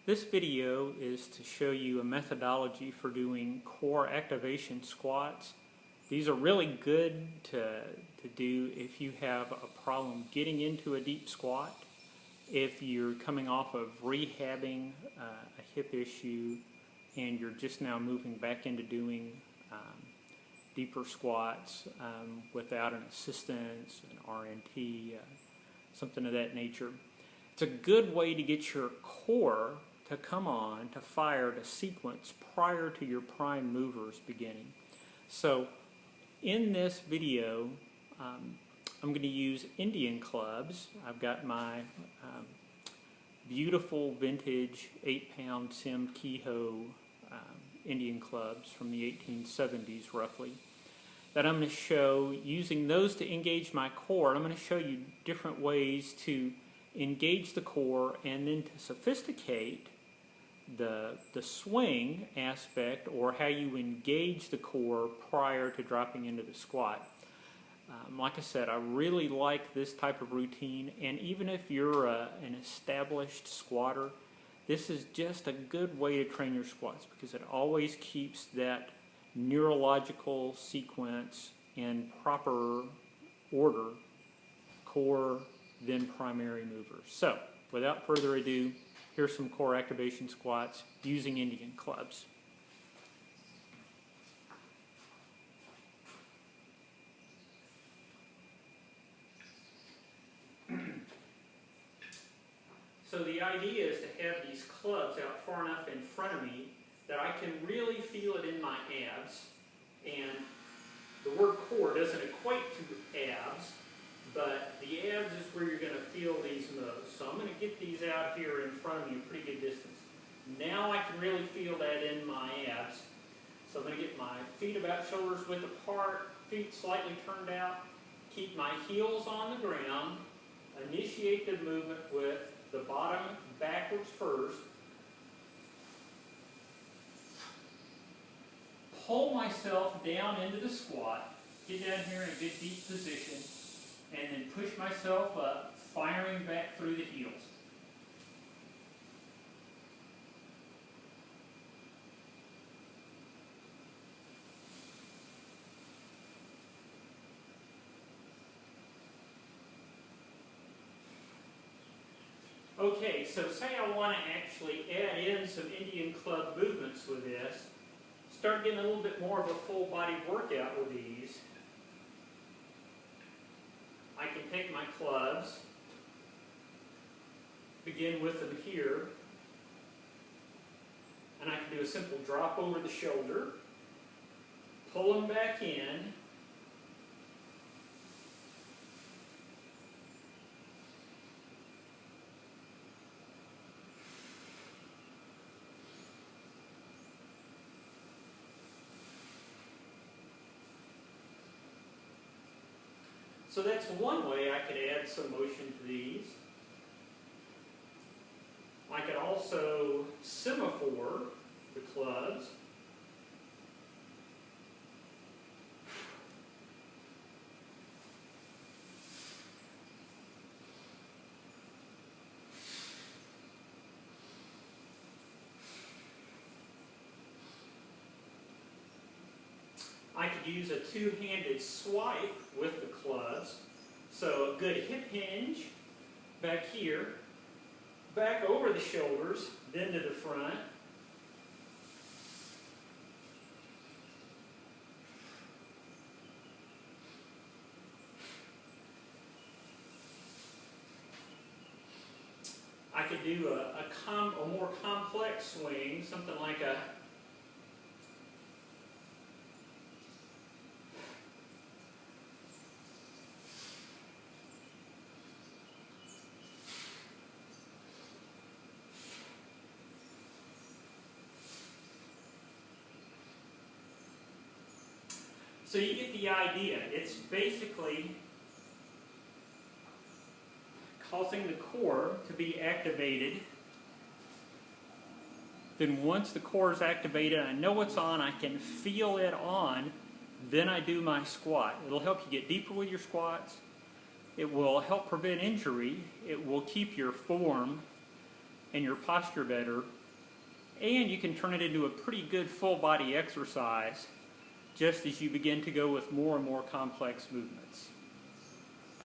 This video is to show you a methodology for doing core activation squats. These are really good to do if you have a problem getting into a deep squat, if you're coming off of rehabbing a hip issue and you're just now moving back into doing deeper squats without an assistance, an RNT, something of that nature. It's a good way to get your core to come on, to fire, to sequence prior to your prime movers beginning. So in this video, I'm going to use Indian clubs. I've got my beautiful vintage 8-pound Sim Kehoe Indian clubs from the 1870s roughly, that I'm going to show using those to engage my core. And I'm going to show you different ways to engage the core and then to sophisticate the swing aspect, or how you engage the core prior to dropping into the squat. Like I said, I really like this type of routine, and even if you're an established squatter, this is just a good way to train your squats because it always keeps that neurological sequence in proper order: core, then primary movers. So, without further ado, here's some core activation squats using Indian clubs. So the idea is to have these clubs out far enough in front of me that I can really feel it in my abs. And the word core doesn't equate to abs, but the abs is where you're going to feel these most. So I'm going to get these out here in front of me a pretty good distance. Now I can really feel that in my abs. So I'm going to get my feet about shoulders width apart, feet slightly turned out, keep my heels on the ground, initiate the movement with the bottom backwards first, pull myself down into the squat, get down here in a good deep position, and then push myself up, firing back through the heels. Okay, so say I want to actually add in some Indian club movements with this, start getting a little bit more of a full body workout with these. I can take my clubs, begin with them here, and I can do a simple drop over the shoulder, pull them back in, so that's one way I could add some motion to these. I could also semaphore the clubs. I could use a two-handed swipe with the clubs. So a good hip hinge back here, back over the shoulders, then to the front. I could do a more complex swing, something like a So you get the idea. It's basically causing the core to be activated. Then once the core is activated, I know it's on, I can feel it on, then I do my squat. It'll help you get deeper with your squats. It will help prevent injury. It will keep your form and your posture better, and you can turn it into a pretty good full body exercise just as you begin to go with more and more complex movements.